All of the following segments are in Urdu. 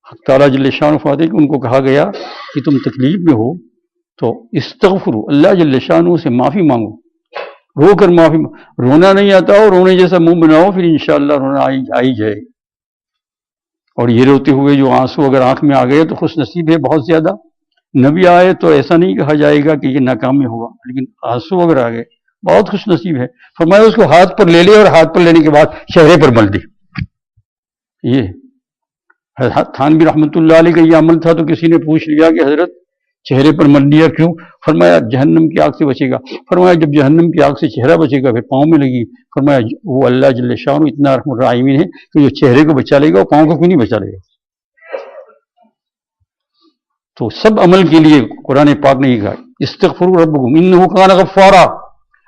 حق تعالیٰ جل شانہ فرماتے ہیں کہ ان کو کہا گیا کہ تم تکلیف میں ہو تو استغفروا، اللہ جل شانہ سے معافی مانگو، رو کر معافی رونا نہیں آتا ہو، رونے جیسا منہ بناؤ، پھر انشاءاللہ رونا آئی جائے گا۔ اور یہ روتے ہوئے جو آنسو اگر آنکھ میں آ گئے تو خوش نصیب ہے بہت زیادہ، نہ بھی آئے تو ایسا نہیں کہا جائے گا کہ یہ ناکامی ہوا، لیکن آنسو اگر آ گئے بہت خوش نصیب ہے۔ فرمایا اس کو ہاتھ پر لے لے اور ہاتھ پر لینے کے بعد چہرے پر مل دے۔ یہ حضرت تھانوی رحمۃ اللہ علیہ کا یہ عمل تھا، تو کسی نے پوچھ لیا کہ حضرت چہرے پر مل دیا کیوں؟ فرمایا جہنم کی آگ سے بچے گا۔ فرمایا جب جہنم کی آگ سے چہرہ بچے گا پھر پاؤں میں لگی۔ فرمایا وہ اللہ جل شانہ اتنا رحم الرحیمین ہے کہ جو چہرے کو بچا لے گا وہ پاؤں کو کیوں نہیں بچا لے گا؟ تو سب عمل کے لیے قرآن پاک نے یہ کہا استغفروا ربکم انہ کان غفارا،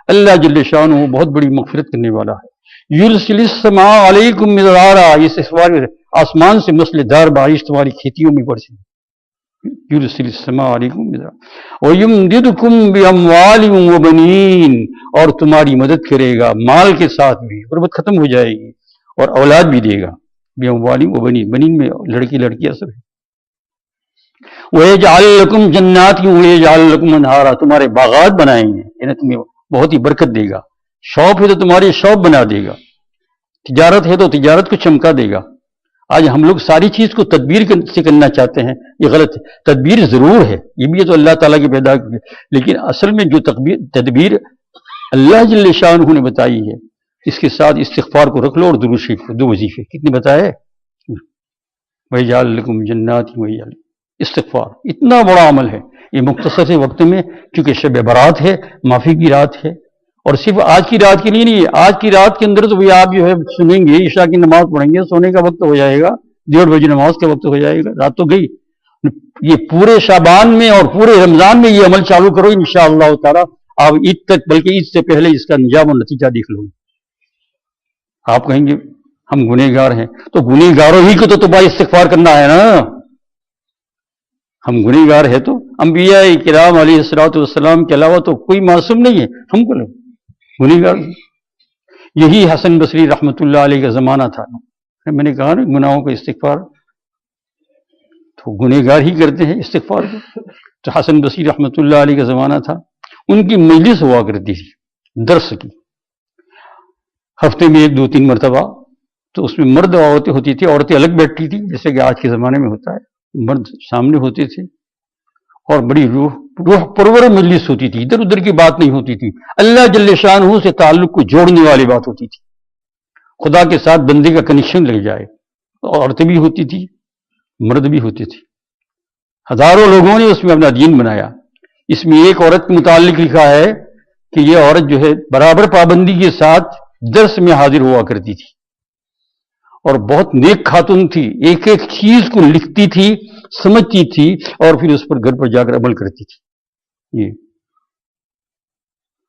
اللہ جل شانہ بہت بڑی مغفرت کرنے والا ہے۔ یرسل السماء علیکم مدرارا، یہ سوال آسمان سے مسلے دار بارش تمہاری کھیتیوں میں برسے، یرسل السماء علیکم مدرارا ویمددکم باموال وبنین، اور تمہاری مدد کرے گا مال کے ساتھ بھی، غربت ختم ہو جائے گی، اور اولاد بھی دے گا، باموال وبنین، بنین میں لڑکی لڑکیاں سب ہے۔ وَيَجْعَلْ لَكُمْ جَنَّاتٍ وَيَجْعَلْ لَكُمْ أَنْهَارًا، تمہارے باغات بنائیں گے، یعنی تمہیں بہت ہی برکت دے گا۔ شاپ ہے تو تمہاری شاپ بنا دے گا، تجارت ہے تو تجارت کو چمکا دے گا۔ آج ہم لوگ ساری چیز کو تدبیر سے کرنا چاہتے ہیں، یہ غلط ہے۔ تدبیر ضرور ہے، یہ بھی ہے تو اللہ تعالیٰ کی پیدا کی، لیکن اصل میں جو تدبیر اللہ جل شانہ نے بتائی ہے، اس کے ساتھ استغفار کو رکھ لو اور درود شریف کو، دو وظیفے کتنے بتائے؟ وَيَجْعَلْ لَكُمْ جَنَّاتٍ وَيَجْعَلْ، استغفار اتنا بڑا عمل ہے، یہ مختصر سے وقت میں، کیونکہ شب برات ہے، معافی کی رات ہے، اور صرف آج کی رات کے لیے نہیں ہے، آج کی رات کے اندر تو بھی آپ جو ہے سنیں گے، عشاء کی نماز پڑھیں گے، سونے کا وقت ہو جائے گا، 1:30 بجے نماز کا وقت ہو جائے گا، رات تو گئی۔ یہ پورے شعبان میں اور پورے رمضان میں یہ عمل چالو کرو انشاءاللہ تعالی، آپ عید تک، بلکہ عید سے پہلے اس کا انجام اور نتیجہ دیکھ لو گے۔ آپ کہیں گے ہم گنہگار ہیں، تو گنہگاروں ہی کو تو تمہارا استغفار کرنا ہے نا۔ ہم گنہگار ہے تو انبیاء کرام علیہ الصلوۃ والسلام کے علاوہ تو کوئی معصوم نہیں ہے، ہم کو گنہگار۔ یہی حسن بصری رحمۃ اللہ علیہ کا زمانہ تھا، میں نے کہا نا گناہوں کا استغفار تو گنہگار ہی کرتے ہیں استغفار کو۔ تو حسن بصری رحمۃ اللہ علیہ کا زمانہ تھا، ان کی مجلس ہوا کرتی تھی درس کی، ہفتے میں 1-2-3 مرتبہ، تو اس میں مرد اور عورتیں ہوتی تھی، عورتیں الگ بیٹھتی تھی جیسے کہ آج کے زمانے میں ہوتا ہے، مرد سامنے ہوتے تھے، اور بڑی روح پرور مجلس ہوتی تھی، ادھر ادھر کی بات نہیں ہوتی تھی، اللہ جل شانہ سے تعلق کو جوڑنے والی بات ہوتی تھی، خدا کے ساتھ بندے کا کنیکشن لگ جائے۔ عورتیں بھی ہوتی تھی، مرد بھی ہوتے تھے، ہزاروں لوگوں نے اس میں اپنا دین بنایا۔ اس میں ایک عورت کے متعلق لکھا ہے کہ یہ عورت جو ہے برابر پابندی کے ساتھ درس میں حاضر ہوا کرتی تھی، اور بہت نیک خاتون تھی، ایک ایک چیز کو لکھتی تھی، سمجھتی تھی، اور پھر اس پر گھر پر جا کر عمل کرتی تھی۔ یہ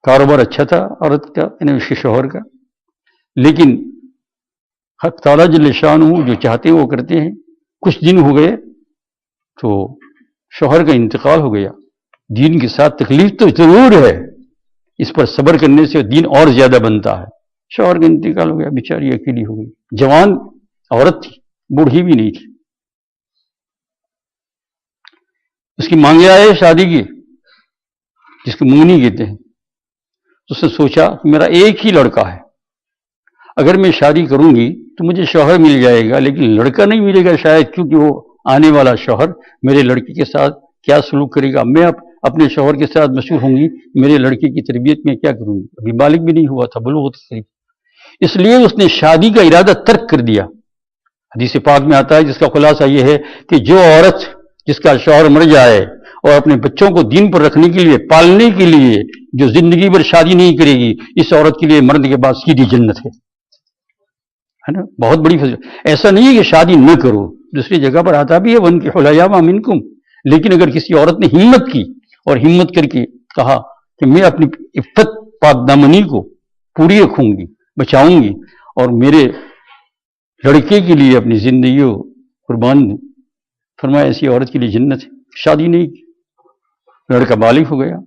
کاروبار اچھا تھا عورت کا، یعنی اس کے شوہر کا، لیکن حق تعالیٰ جل شانہ جو چاہتے ہیں وہ کرتے ہیں۔ کچھ دن ہو گئے تو شوہر کا انتقال ہو گیا، دین کے ساتھ تکلیف تو ضرور ہے، اس پر صبر کرنے سے دین اور زیادہ بنتا ہے۔ شوہر کا انتقال ہو گیا، بیچاری اکیلی ہو گئی، جوان عورت تھی، بوڑھی بھی نہیں تھی، اس کی مانگے آئے شادی کی، جس کو منگنی کہتے ہیں، تو اس نے سوچا میرا ایک ہی لڑکا ہے، اگر میں شادی کروں گی تو مجھے شوہر مل جائے گا، لیکن لڑکا نہیں ملے گا شاید، کیونکہ وہ آنے والا شوہر میرے لڑکی کے ساتھ کیا سلوک کرے گا، میں اپنے شوہر کے ساتھ مشہور ہوں گی، میرے لڑکی کی تربیت میں کیا کروں گی، ابھی بالغ بھی نہیں ہوا تھا، بلوغ تقریب، اس لیے اس نے شادی کا ارادہ ترک کر دیا۔ حدیث پاک میں آتا ہے، جس کا خلاصہ یہ ہے کہ جو عورت جس کا شوہر مر جائے اور اپنے بچوں کو دین پر رکھنے کے لیے، پالنے کے لیے جو زندگی بھر شادی نہیں کرے گی، اس عورت کے لیے مرنے کے بعد سیدھی جنت ہے نا، بہت بڑی فضیلت۔ ایسا نہیں ہے کہ شادی نہ کرو، دوسری جگہ پر آتا بھی ہے وَانكِحُوا الْأَيَامَ مِنكُمْ، لیکن اگر کسی عورت نے ہمت کی اور ہمت کر کے کہا کہ میں اپنی عفت پاک دامنی کو پوری رکھوں گی، بچاؤں گی، اور میرے لڑکے کے لیے اپنی زندگی کو قربان دوں، فرمایا ایسی عورت کے لیے جنت ہے۔ شادی نہیں کی، لڑکا بالغ ہو گیا،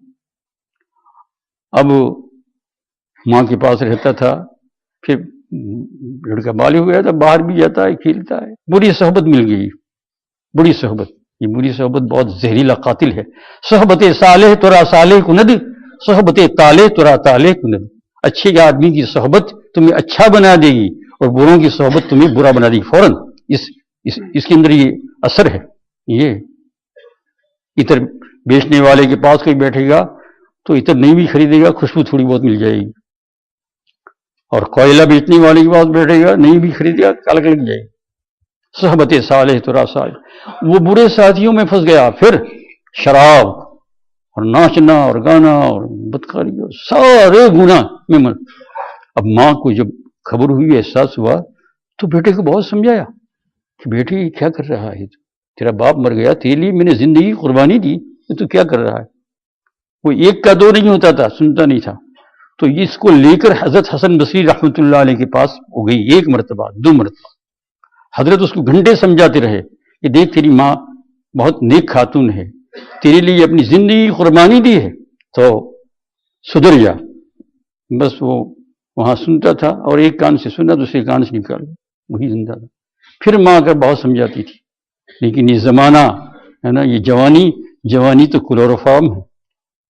اب ماں کے پاس رہتا تھا، پھر لڑکا بالغ ہو گیا تھا، باہر بھی جاتا ہے، کھیلتا ہے، بری صحبت مل گئی، بری صحبت، یہ بری صحبت بہت زہریلا قاتل ہے. صحبت صالح ترا صالح کند، صحبت طالح ترا طالح کند. اچھے آدمی کی صحبت تمہیں اچھا بنا دے گی اور بروں کی صحبت تمہیں برا بنا دے گی فوراً. اس کے اندر یہ اثر ہے. یہ عطر بیچنے والے کے پاس کوئی بیٹھے گا تو عطر نہیں بھی خریدے گا، خوشبو تھوڑی بہت مل جائے گی. اور کوئلہ بیچنے والے کے پاس بیٹھے گا، نہیں بھی خریدے گا، کالک لگ جائے گی. صحبت صالح ترا صالح. وہ برے ساتھیوں میں پھنس گیا، پھر شراب اور ناچنا اور گانا اور بدکاری اور سارے گناہ میں من. اب ماں کو جب خبر ہوئی، احساس ہوا، تو بیٹے کو بہت سمجھایا کہ بیٹے یہ کیا کر رہا ہے؟ تیرا باپ مر گیا، تیرے لیے میں نے زندگی قربانی دی، تو کیا کر رہا ہے؟ وہ ایک کا دو نہیں ہوتا تھا، سنتا نہیں تھا. تو اس کو لے کر حضرت حسن بصری رحمۃ اللہ علیہ کے پاس ہو گئی، ایک مرتبہ، دو مرتبہ. حضرت اس کو گھنٹے سمجھاتے رہے کہ دیکھ تیری ماں بہت نیک خاتون ہے، تیرے لیے اپنی زندگی قربانی دی ہے، تو سدھر جا. بس وہ وہاں سنتا تھا، اور ایک کان سے سنا دوسرے کان سے نکال وہی زندہ تھا. پھر ماں کا بہت سمجھاتی تھی، لیکن یہ زمانہ ہے نا، یہ جوانی تو کلوروفارم ہے،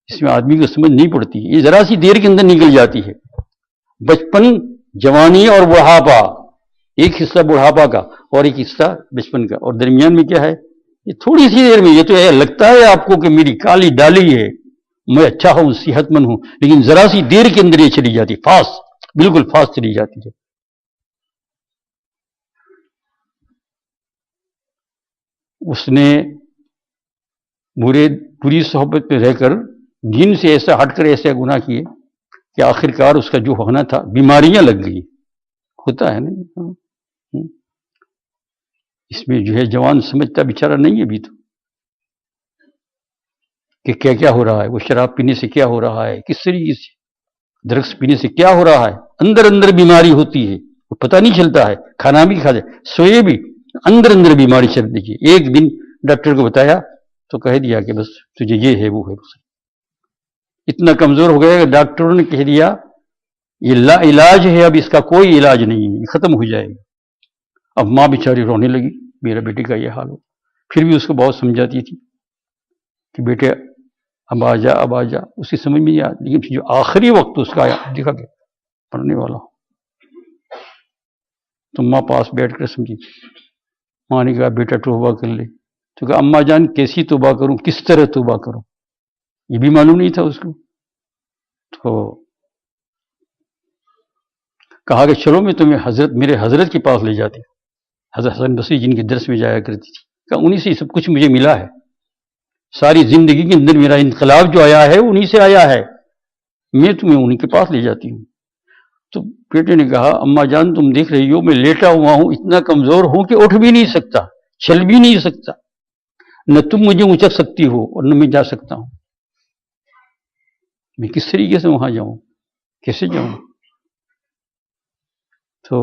اس میں آدمی کو سمجھ نہیں پڑتی. یہ ذرا سی دیر کے اندر نکل جاتی ہے. بچپن، جوانی اور بڑھاپا، ایک حصہ بڑھاپا کا اور ایک حصہ بچپن کا، اور درمیان میں کیا ہے؟ یہ تھوڑی سی دیر میں. یہ تو لگتا ہے آپ کو کہ میری کالی ڈالی ہے، میں اچھا ہوں، صحت مند ہوں، لیکن ذرا سی دیر کے اندر یہ چلی جاتی، فاسٹ، بالکل فاسٹ چلی جاتی ہے. اس نے بری صحبت میں رہ کر دین سے ایسا ہٹ کر ایسے گناہ کیے کہ آخر کار اس کا جو ہونا تھا، بیماریاں لگ گئی. ہوتا ہے نا. اس میں جو ہے جوان سمجھتا بیچارہ نہیں ہے ابھی تو کہ کیا کیا ہو رہا ہے. وہ شراب پینے سے کیا ہو رہا ہے، کس طریقے سے ڈرگس پینے سے کیا ہو رہا ہے. اندر بیماری ہوتی ہے، وہ پتہ نہیں چلتا ہے. کھانا بھی کھا جائے، سوئے بھی، اندر بیماری چل رہی ہے. ایک دن ڈاکٹر کو بتایا تو کہہ دیا کہ بس تجھے یہ ہے وہ ہے. بس اتنا کمزور ہو گیا کہ ڈاکٹروں نے کہہ دیا یہ لا علاج ہے، اب اس کا کوئی علاج نہیں ہے، یہ ختم ہو جائے گا. اب ماں بیچاری رونے لگی، میرا بیٹے کا یہ حال ہو. پھر بھی اس کو بہت سمجھاتی تھی کہ بیٹے اب آ جا، اب آ جا. اس کی سمجھ میں نہیں آتی. لیکن جو آخری وقت اس کا آیا، دیکھا کہ پڑھنے والا ہوں، تو ماں پاس بیٹھ کر سمجھی. ماں نے کہا بیٹا توبہ کر لے. تو کہا اماں جان کیسی توبہ کروں، کس طرح توبہ کروں؟ یہ بھی معلوم نہیں تھا اس کو. تو کہا کہ چلو میں تمہیں میرے حضرت کے پاس لے جاتی. حضرت حسن بصری جن کے درس میں جایا کرتی تھی. کہ انہی سے سب کچھ مجھے ملا ہے، ساری زندگی کے اندر میرا انقلاب جو آیا ہے انہی سے آیا ہے، میں تمہیں انہی کے پاس لے جاتی ہوں. تو بیٹے نے کہا اماں جان تم دیکھ رہی ہو میں لیٹا ہوا ہوں، اتنا کمزور ہوں کہ اٹھ بھی نہیں سکتا، چل بھی نہیں سکتا. نہ تم مجھے اچک سکتی ہو اور نہ میں جا سکتا ہوں. میں کس طریقے سے وہاں جاؤں، کیسے جاؤں؟ تو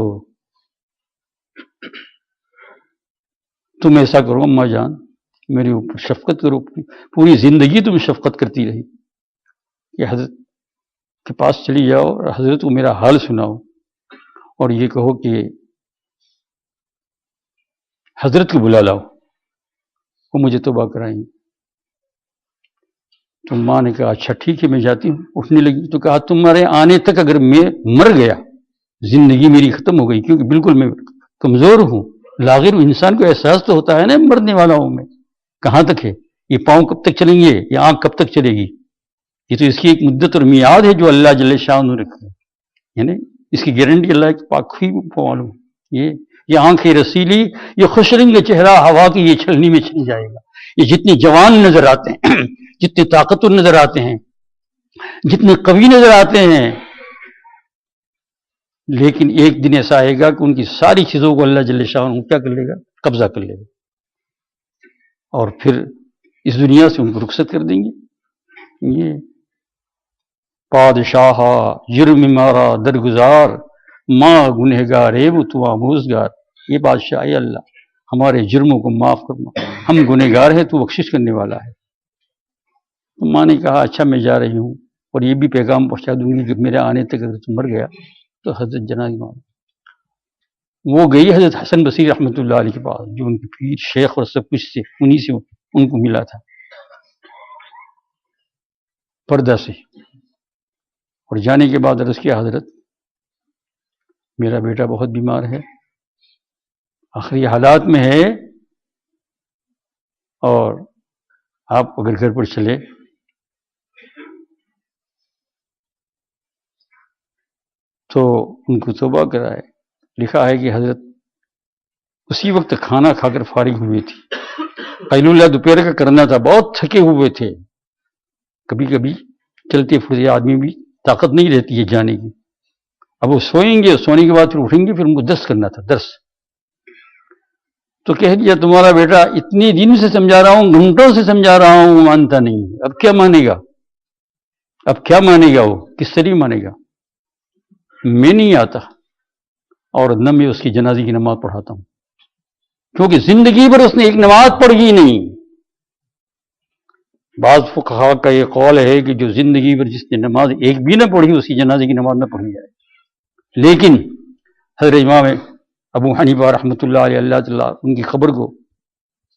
تم ایسا کرو اماں جان، میرے اوپر شفقت کرو. پوری زندگی تم شفقت کرتی رہی کہ حضرت کے پاس چلی جاؤ اور حضرت کو میرا حال سناؤ اور یہ کہو کہ حضرت کو بلا لاؤ، وہ مجھے توبہ کرائیں گے. تو ماں نے کہا اچھا ٹھیک ہے میں جاتی ہوں. اٹھنے لگی تو کہا تمہارے آنے تک اگر میں مر گیا، زندگی میری ختم ہو گئی، کیونکہ بالکل میں کمزور ہوں، لاغر ہوں. انسان کو احساس تو ہوتا ہے نا مرنے والا ہوں میں، کہاں تک ہے یہ پاؤں کب تک چلیں گے، یہ آنکھ کب تک چلے گی. یہ تو اس کی ایک مدت اور میعاد ہے جو اللہ جل شان نے رکھی ہے، یعنی اس کی گارنٹی اللہ کے پاک ہی کو معلوم. یہ آنکھیں رسیلی، یہ خوش رنگ چہرہ ہوا کی یہ چھلنی میں چل جائے گا. یہ جتنے جوان نظر آتے ہیں، جتنے طاقتور نظر آتے ہیں، جتنے قوی نظر آتے ہیں، لیکن ایک دن ایسا آئے گا کہ ان کی ساری چیزوں کو اللہ جل شان کیا کر لے گا، قبضہ کر لے گا، اور پھر اس دنیا سے ان کو رخصت کر دیں گے. یہ پادشاہ جرم مارا درگزار، ماں گنہگار ہے وہ تو آموزگار. یہ بادشاہ ہے اللہ، ہمارے جرموں کو معاف کرنا، ہم گنہگار ہیں تو بخشش کرنے والا ہے. تو ماں نے کہا اچھا میں جا رہی ہوں، اور یہ بھی پیغام پہنچا دوں گی کہ میرے آنے تک اگر تم مر گیا تو حضرت جنازہ وہ گئی حضرت حسن بصری رحمۃ اللہ علیہ کے پاس، جو ان کے پیر شیخ اور سب کچھ سے انہی سے ان کو ملا تھا پردہ سے. اور جانے کے بعد عرض کیا حضرت میرا بیٹا بہت بیمار ہے، آخری حالات میں ہے، اور آپ اگر گھر پر چلے تو ان کو توبہ کرائے. لکھا ہے کہ حضرت اسی وقت کھانا کھا کر فارغ ہوئے تھے، قیلولہ دوپہر کا کرنا تھا، بہت تھکے ہوئے تھے. کبھی کبھی چلتے پھرتے آدمی بھی طاقت نہیں رہتی ہے جانے کی. اب وہ سوئیں گے، سونے کے بعد پھر اٹھیں گے، پھر ان کو درس کرنا تھا، درس. تو کہہ دیا تمہارا بیٹا اتنے دن سے سمجھا رہا ہوں، گھنٹوں سے سمجھا رہا ہوں، مانتا نہیں. اب کیا مانے گا؟ اب کیا مانے گا؟ وہ کس طریقے مانے گا؟ میں نہیں آتا اور نہ میں اس کی جنازے کی نماز پڑھاتا ہوں، کیونکہ زندگی پر اس نے ایک نماز پڑھی نہیں. بعض فقہا کا یہ قول ہے کہ جو زندگی پر جس نے نماز ایک بھی نہ پڑھی اس کی جنازے کی نماز نہ پڑھی جائے. لیکن حضرت امام ابو حنیفہ رحمۃ اللہ علیہ، اللہ تعالیٰ ان کی خبر کو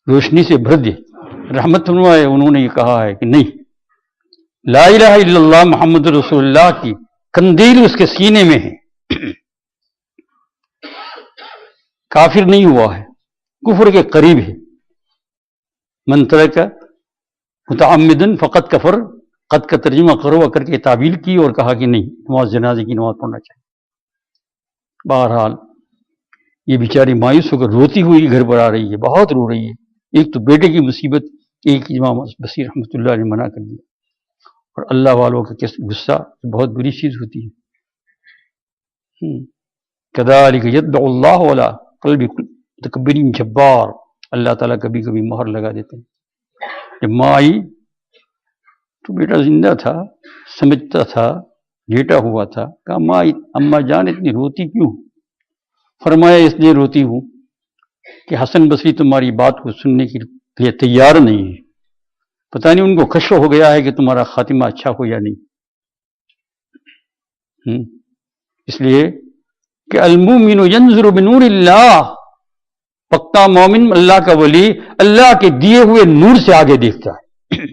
روشنی سے بھر دے، رحمت فرمائے، انہوں نے یہ کہا ہے کہ نہیں، لا الہ الا اللہ محمد رسول اللہ کی قندیل اس کے سینے میں ہے، کافر نہیں ہوا ہے، کفر کے قریب ہے. من ترک متعمدن فقط کفر، قد کا ترجمہ کرو کر کے تعبیل کی اور کہا کہ نہیں نماز جنازے کی نماز پڑھنا چاہیے. بہرحال یہ بیچاری مایوس ہو کر روتی ہوئی گھر پر آ رہی ہے، بہت رو رہی ہے. ایک تو بیٹے کی مصیبت، ایک امام بصیر رحمۃ اللہ نے منع کر دیا. اور اللہ والوں کا غصہ بہت بری چیز ہوتی ہے. کذالک یطبع اللہ علی قلب متکبر جبار، اللہ تعالیٰ کبھی کبھی مہر لگا دیتے ہیں. جب ماں آئی تو بیٹا زندہ تھا، سمجھتا تھا، لیٹا ہوا تھا. کہا ماں اماں جان اتنی روتی کیوں؟ فرمایا اس لیے روتی ہوں کہ حسن بصری تمہاری بات کو سننے کے لیے تیار نہیں ہے. پتہ نہیں ان کو خشش ہو گیا ہے کہ تمہارا خاتمہ اچھا ہو یا نہیں. اس لیے کہ المومن ینظر بنور اللہ، پکا مومن اللہ کا ولی اللہ کے دیے ہوئے نور سے آگے دیکھتا ہے.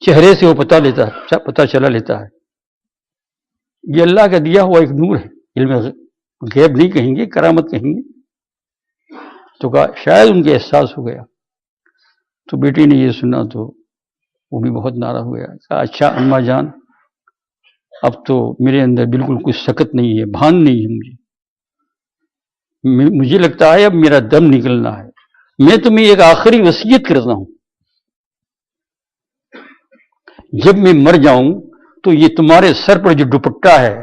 چہرے سے وہ پتہ چلا لیتا ہے. یہ اللہ کا دیا ہوا ایک نور ہے. علم غیب نہیں کہیں گے، کرامت کہیں گے. تو کہا شاید ان کے احساس ہو گیا. تو بیٹی نے یہ سنا تو وہ بھی بہت ناراض ہو گیا. کہا اچھا اماں جان، اب تو میرے اندر بالکل کچھ سکت نہیں ہے، بھان نہیں ہے. مجھے لگتا ہے اب میرا دم نکلنا ہے. میں تمہیں ایک آخری وصیت کرتا ہوں، جب میں مر جاؤں تو یہ تمہارے سر پر جو دوپٹہ ہے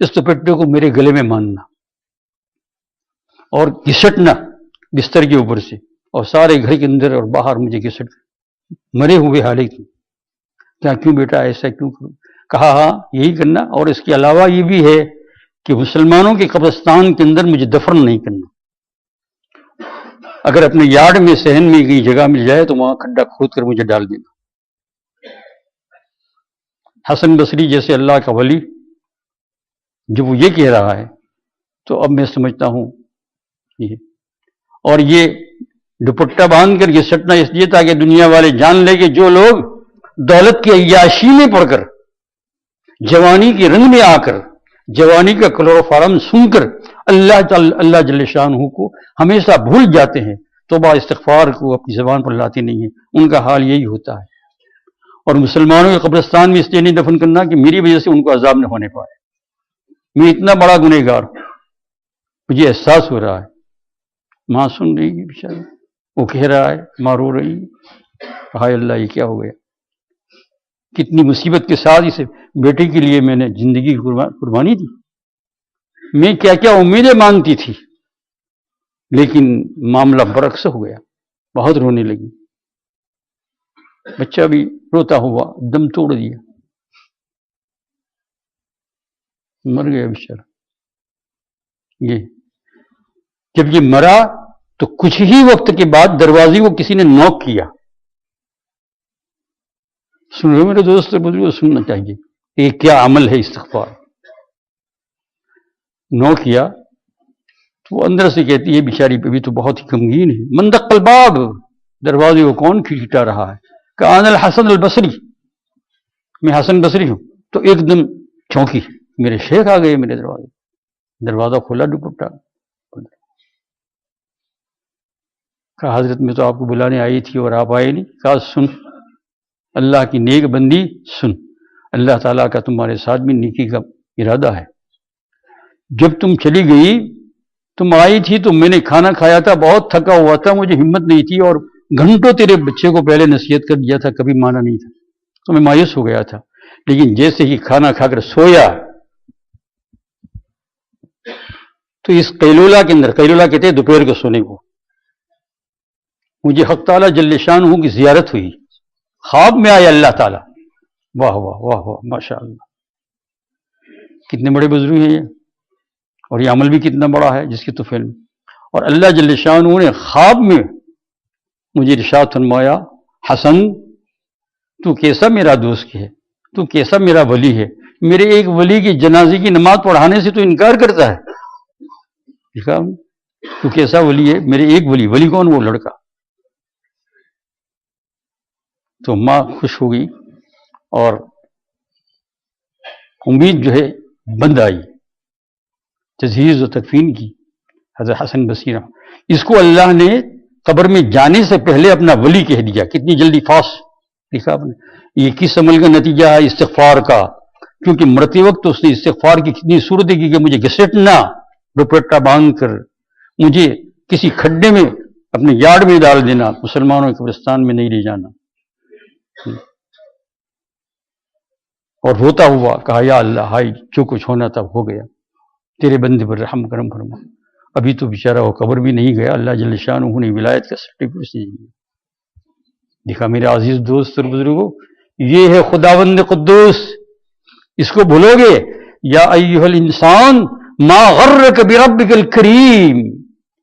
اس دوپٹے کو میرے گلے میں باندھنا اور گھسٹنا بستر کے اوپر سے، اور سارے گھر کے اندر اور باہر مجھے گھسٹ مرے ہوئے حالے کی. کیا کیوں بیٹا ایسا کیوں کروں؟ کہا ہاں یہی کرنا، اور اس کے علاوہ یہ بھی ہے کہ مسلمانوں کے قبرستان کے اندر مجھے دفن نہیں کرنا. اگر اپنے یارڈ میں صحن میں کہیں جگہ مل جائے تو وہاں کھڈا کھود کر مجھے ڈال دینا. حسن بصری جیسے اللہ کا ولی جب وہ یہ کہہ رہا ہے تو اب میں سمجھتا ہوں یہ، اور یہ دوپٹہ باندھ کر یہ سٹنا اس لیے تاکہ دنیا والے جان لے کہ جو لوگ دولت کی عیاشی میں پڑھ کر، جوانی کے رنگ میں آ کر، جوانی کا کلوروفارم سن کر اللہ جل شانہ کو ہمیشہ بھول جاتے ہیں، توبہ استغفار کو اپنی زبان پر لاتے نہیں ہیں، ان کا حال یہی ہوتا ہے. اور مسلمانوں کے قبرستان میں اس لیے نہیں دفن کرنا کہ میری وجہ سے ان کو عذاب نہ ہونے پائے. میں اتنا بڑا گنہگار ہوں، مجھے احساس ہو رہا ہے. ماں سن رہی ہے بیچاری، وہ کہہ رہا ہے، ماں رو رہی ہے. ہائے اللہ یہ کیا ہو گیا؟ کتنی مصیبت کے ساتھ اسے بیٹے کے لیے میں نے زندگی قربانی دی. میں کیا کیا امیدیں مانتی تھی، لیکن معاملہ برعکس ہو گیا. بہت رونے لگی. بچہ بھی روتا ہوا دم توڑ دیا، مر گیا بیچارہ. یہ جب یہ مرا تو کچھ ہی وقت کے بعد دروازے کو کسی نے نوک کیا. سن رہے میرے دوست بزرگ، سننا چاہیے یہ کیا عمل ہے استغفار. نوک کیا وہ اندر سے کہتی ہے بیچاری ابھی تو بہت ہی غمگین ہے. مندق الباب، دروازے کو کون کھٹکھٹا رہا ہے؟ کہ انا الحسن البصری، میں حسن بصری ہوں. تو ایک دم چونکی، میرے شیخ آ گئے میرے دروازے. دروازہ کھولا، دوپٹہ. کہا حضرت میں تو آپ کو بلانے آئی تھی اور آپ آئے نہیں. کہا سن اللہ کی نیک بندی، سن اللہ تعالیٰ کا تمہارے ساتھ بھی نیکی کا ارادہ ہے. جب تم چلی گئی، تم آئی تھی تو میں نے کھانا کھایا تھا، بہت تھکا ہوا تھا، مجھے ہمت نہیں تھی، اور گھنٹوں تیرے بچے کو پہلے نصیحت کر دیا تھا، کبھی مانا نہیں تھا، تو میں مایوس ہو گیا تھا. لیکن جیسے ہی کھانا کھا کر سویا تو اس قیلولہ کے اندر، قیلولہ کہتے ہیں دوپہر کو سونے کو، مجھے حق تعالیٰ جل شانہ کی زیارت ہوئی. خواب میں آیا اللہ تعالیٰ. واہ واہ واہ واہ ماشاء اللہ، کتنے بڑے بزرگ ہیں یہ، اور یہ عمل بھی کتنا بڑا ہے جس کی تو فلم. اور اللہ جل شانہ نے خواب میں مجھے ارشاد فرمایا، حسن تو کیسا میرا دوست ہے، تو کیسا میرا ولی ہے، میرے ایک ولی کی جنازے کی نماز پڑھانے سے تو انکار کرتا ہے. دیکھا تو کیسا ولی ہے، میرے ایک ولی. ولی کون؟ وہ لڑکا. تو ماں خوش ہو گئی اور امید جو ہے بند آئی. تجہیز و تکفین کی حضرت حسن بصری. اس کو اللہ نے قبر میں جانے سے پہلے اپنا ولی کہہ دیا. کتنی جلدی فاس. دیکھا آپ نے یہ کس عمل کا نتیجہ ہے؟ استغفار کا. کیونکہ مرتے وقت اس نے استغفار کی کتنی صورت کی کہ مجھے گھسیٹنا، دوپٹہ باندھ کر مجھے کسی کھڈے میں اپنے یارڈ میں ڈال دینا، مسلمانوں کے قبرستان میں نہیں لے جانا. اور روتا ہوا کہا یا اللہ، ہائی جو کچھ ہونا تھا ہو گیا، تیرے بندے پر رحم کرم فرما. ابھی تو بیچارہ وہ قبر بھی نہیں گیا، اللہ جل شانہ نے ولایت کا سرٹیفکیٹ دے دیا. دیکھا میرے عزیز دوست اور بزرگوں، یہ ہے خداوند قدوس. اس کو بھولو گے؟ یا ایھا الانسان ما غرک بربک الکریم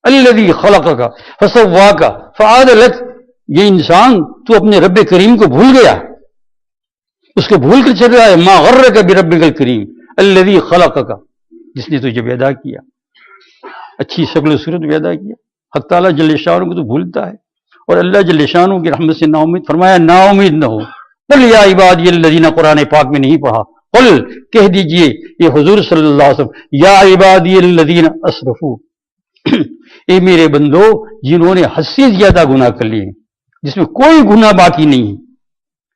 الذی خلقک فسواک فعدلک. یہ انسان تو اپنے رب کریم کو بھول گیا، اس کو بھول کر چل رہا ہے. ما غرک بربک الکریم الذی خلقک، جس نے تجھے پیدا کیا، اچھی شکل و صورت پیدا کیا. حق تعالیٰ جل شانہ کو تو بھولتا ہے. اور اللہ جل شانہ کی رحمت سے نا امید فرمایا نا امید نہ ہو. قل یا عبادی الذین، قرآن پاک میں نہیں پڑھا، قل کہہ دیجئے یہ حضور صلی اللہ علیہ وسلم، یا عبادی الذین اسرفوا، اے میرے بندو جنہوں نے حد سے زیادہ گناہ کر لیے، جس میں کوئی گناہ باقی نہیں ہے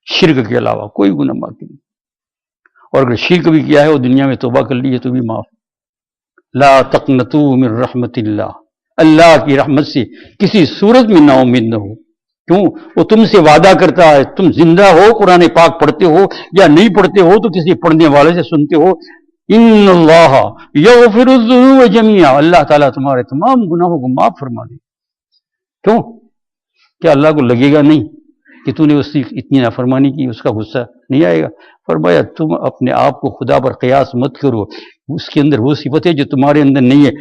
شرک کے علاوہ، کوئی گناہ باقی نہیں. اور اگر شرک بھی کیا ہے اور دنیا میں توبہ کر لی ہے تو بھی معاف. لا تقنطوا من رحمت اللہ، اللہ کی رحمت سے کسی صورت میں نا امید نہ ہو. کیوں؟ وہ تم سے وعدہ کرتا ہے، تم زندہ ہو، قرآن پاک پڑھتے ہو یا نہیں پڑھتے ہو تو کسی پڑھنے والے سے سنتے ہو. ان اللہ یغفر الذنوب جميعا، اللہ تعالیٰ تمہارے تمام گناہوں کو معاف فرما دے. کیوں؟ کیا اللہ کو لگے گا نہیں کہ تو نے اس کی اتنی نافرمانی کی، اس کا غصہ نہیں آئے گا؟ فرمایا تم اپنے آپ کو خدا پر قیاس مت کرو، اس کے اندر وہ صفت ہے جو تمہارے اندر نہیں ہے.